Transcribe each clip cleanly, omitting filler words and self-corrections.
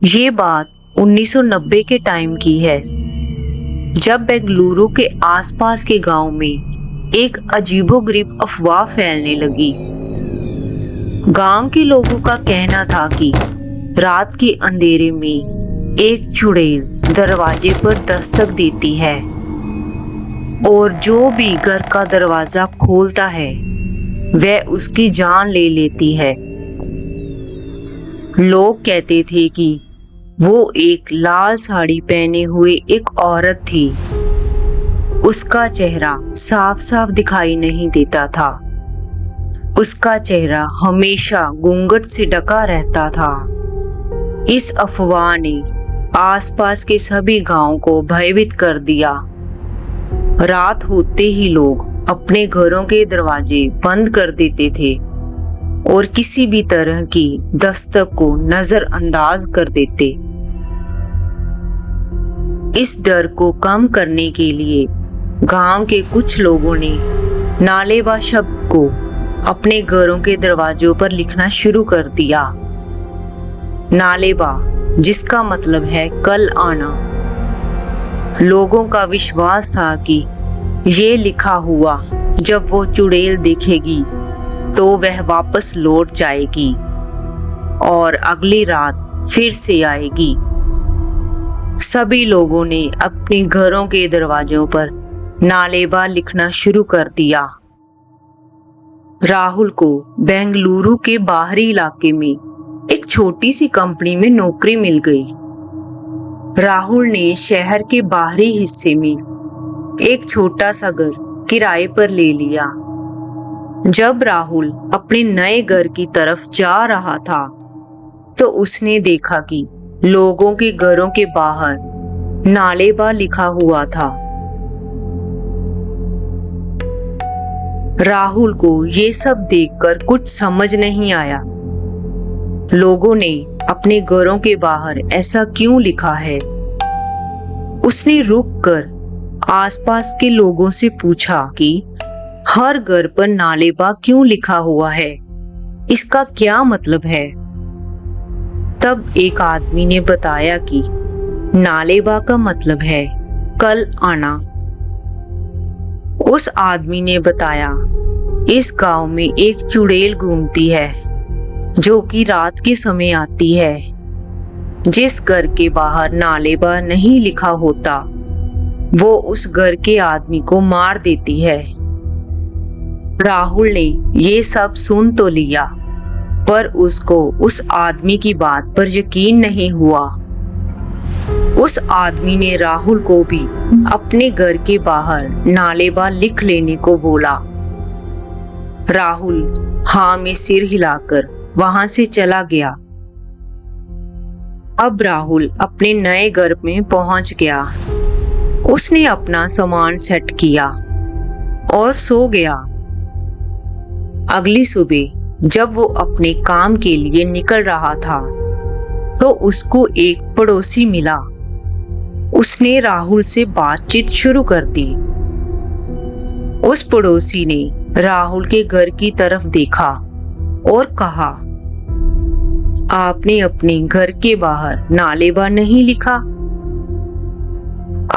ये बात 1990 के टाइम की है, जब बेंगलुरु के आसपास के गांव में एक अजीबोगरीब अफवाह फैलने लगी। गांव के लोगों का कहना था कि रात के अंधेरे में एक चुड़ैल दरवाजे पर दस्तक देती है और जो भी घर का दरवाजा खोलता है वह उसकी जान ले लेती है। लोग कहते थे कि वो एक लाल साड़ी पहने हुए एक औरत थी। उसका चेहरा साफ साफ दिखाई नहीं देता था। उसका चेहरा हमेशा घूंघट से ढका रहता था। इस अफवाह ने आसपास के सभी गांवों को भयभीत कर दिया। रात होते ही लोग अपने घरों के दरवाजे बंद कर देते थे और किसी भी तरह की दस्तक को नजरअंदाज कर देते। इस डर को कम करने के लिए गांव के कुछ लोगों ने नालेबा शब्द को अपने घरों के दरवाजों पर लिखना शुरू कर दिया। नालेबा, जिसका मतलब है कल आना। लोगों का विश्वास था कि ये लिखा हुआ जब वो चुड़ैल दिखेगी तो वह वापस लौट जाएगी और अगली रात फिर से आएगी। सभी लोगों ने अपने घरों के दरवाजों पर नालेबा लिखना शुरू कर दिया। राहुल को बेंगलुरु के बाहरी इलाके में एक छोटी सी कंपनी में नौकरी मिल गई। राहुल ने शहर के बाहरी हिस्से में एक छोटा सा घर किराए पर ले लिया। जब राहुल अपने नए घर की तरफ जा रहा था तो उसने देखा कि लोगों के घरों के बाहर नालेबा लिखा हुआ था। राहुल को ये सब देखकर कुछ समझ नहीं आया। लोगों ने अपने घरों के बाहर ऐसा क्यों लिखा है? उसने रुककर आसपास के लोगों से पूछा कि हर घर पर नालेबा क्यों लिखा हुआ है, इसका क्या मतलब है? तब एक आदमी ने बताया कि नालेबा का मतलब है कल आना। उस आदमी ने बताया, इस गांव में एक चुड़ैल घूमती है जो कि रात के समय आती है। जिस घर के बाहर नालेबा नहीं लिखा होता वो उस घर के आदमी को मार देती है। राहुल ने ये सब सुन तो लिया, पर उसको उस आदमी की बात पर यकीन नहीं हुआ। उस आदमी ने राहुल को भी अपने घर के बाहर नालेबा लिख लेने को बोला। राहुल हाँ में सिर हिलाकर वहां से चला गया। अब राहुल अपने नए घर में पहुंच गया। उसने अपना सामान सेट किया और सो गया। अगली सुबह जब वो अपने काम के लिए निकल रहा था तो उसको एक पड़ोसी मिला। उसने राहुल से बातचीत शुरू कर दी। उस पड़ोसी ने राहुल के घर की तरफ देखा और कहा, आपने अपने घर के बाहर नालेबा नहीं लिखा।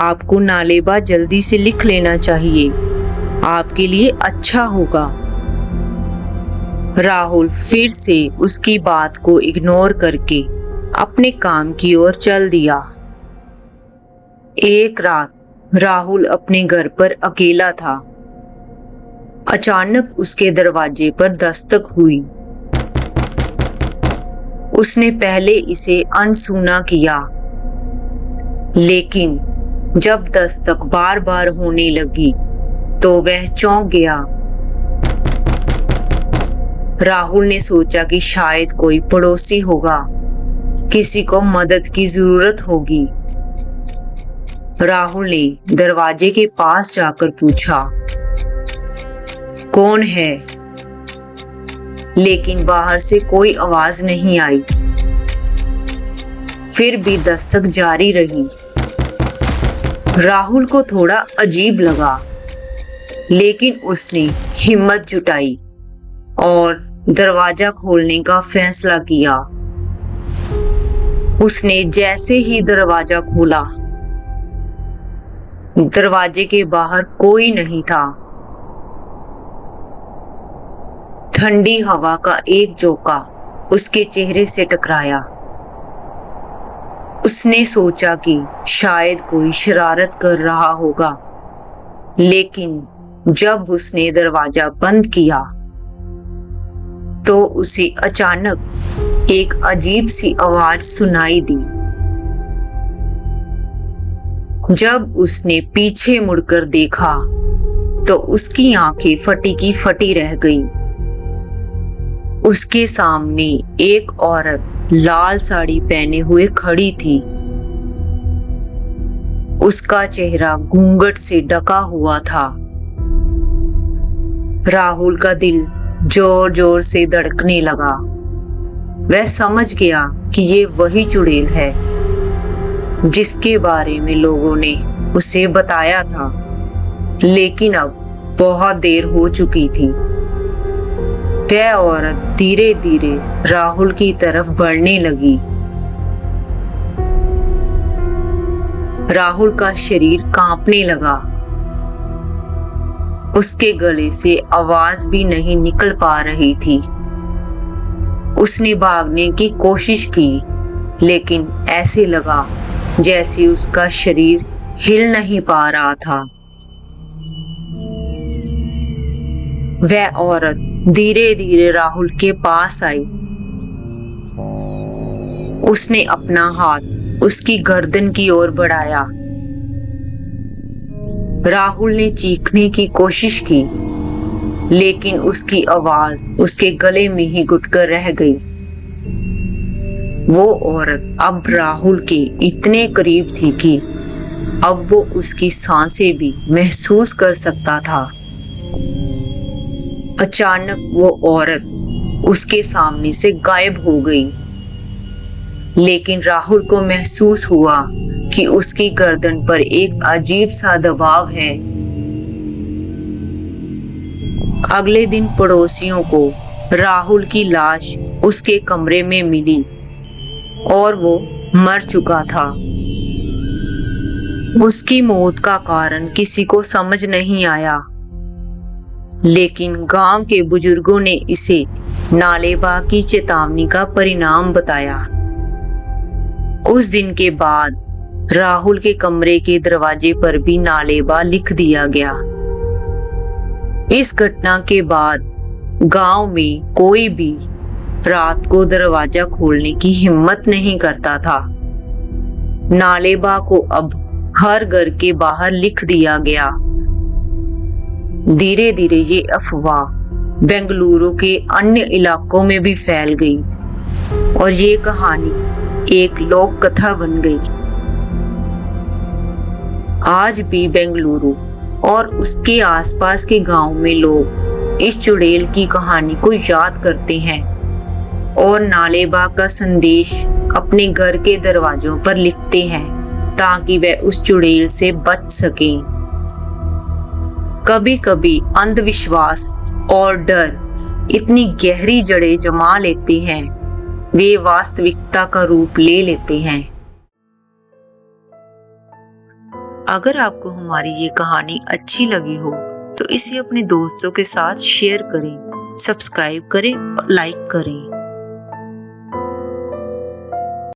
आपको नालेबा जल्दी से लिख लेना चाहिए, आपके लिए अच्छा होगा। राहुल फिर से उसकी बात को इग्नोर करके अपने काम की ओर चल दिया। एक रात राहुल अपने घर पर अकेला था। अचानक उसके दरवाजे पर दस्तक हुई। उसने पहले इसे अनसुना किया, लेकिन जब दस्तक बार बार होने लगी तो वह चौंक गया। राहुल ने सोचा कि शायद कोई पड़ोसी होगा, किसी को मदद की जरूरत होगी। राहुल ने दरवाजे के पास जाकर पूछा, कौन है? लेकिन बाहर से कोई आवाज नहीं आई। फिर भी दस्तक जारी रही। राहुल को थोड़ा अजीब लगा, लेकिन उसने हिम्मत जुटाई और दरवाजा खोलने का फैसला किया। उसने जैसे ही दरवाजा खोला, दरवाजे के बाहर कोई नहीं था। ठंडी हवा का एक झोंका उसके चेहरे से टकराया। उसने सोचा कि शायद कोई शरारत कर रहा होगा, लेकिन जब उसने दरवाजा बंद किया तो उसे अचानक एक अजीब सी आवाज सुनाई दी। जब उसने पीछे मुड़कर देखा तो उसकी आंखें फटी की फटी रह गई। उसके सामने एक औरत लाल साड़ी पहने हुए खड़ी थी। उसका चेहरा घूंघट से ढका हुआ था। राहुल का दिल जोर जोर से धड़कने लगा। वह समझ गया कि ये वही चुड़ैल है जिसके बारे में लोगों ने उसे बताया था, लेकिन अब बहुत देर हो चुकी थी। वह औरत धीरे धीरे राहुल की तरफ बढ़ने लगी। राहुल का शरीर कांपने लगा। उसके गले से आवाज भी नहीं निकल पा रही थी। उसने भागने की कोशिश की, लेकिन ऐसे लगा जैसे उसका शरीर हिल नहीं पा रहा था। वह औरत धीरे धीरे राहुल के पास आई। उसने अपना हाथ उसकी गर्दन की ओर बढ़ाया। राहुल ने चीखने की कोशिश की, लेकिन उसकी आवाज उसके गले में ही घुटकर रह गई। वो औरत अब राहुल के इतने करीब थी कि अब वो उसकी सांसें भी महसूस कर सकता था। अचानक वो औरत उसके सामने से गायब हो गई, लेकिन राहुल को महसूस हुआ कि उसकी गर्दन पर एक अजीब सा दबाव है। अगले दिन पड़ोसियों को राहुल की लाश उसके कमरे में मिली और वो मर चुका था। उसकी मौत का कारण किसी को समझ नहीं आया, लेकिन गांव के बुजुर्गों ने इसे नालेबा की चेतावनी का परिणाम बताया। उस दिन के बाद राहुल के कमरे के दरवाजे पर भी नालेबा लिख दिया गया। इस घटना के बाद गांव में कोई भी रात को दरवाजा खोलने की हिम्मत नहीं करता था। नालेबा को अब हर घर के बाहर लिख दिया गया। धीरे धीरे ये अफवाह बेंगलुरु के अन्य इलाकों में भी फैल गई और ये कहानी एक लोक कथा बन गई। आज भी बेंगलुरु और उसके आसपास के गांव में लोग इस चुड़ैल की कहानी को याद करते हैं और नालेबा का संदेश अपने घर के दरवाजों पर लिखते हैं ताकि वह उस चुड़ैल से बच सकें। कभी कभी अंधविश्वास और डर इतनी गहरी जड़ें जमा लेते हैं, वे वास्तविकता का रूप ले लेते हैं। अगर आपको हमारी ये कहानी अच्छी लगी हो तो इसे अपने दोस्तों के साथ शेयर करें, सब्सक्राइब करें और लाइक करें।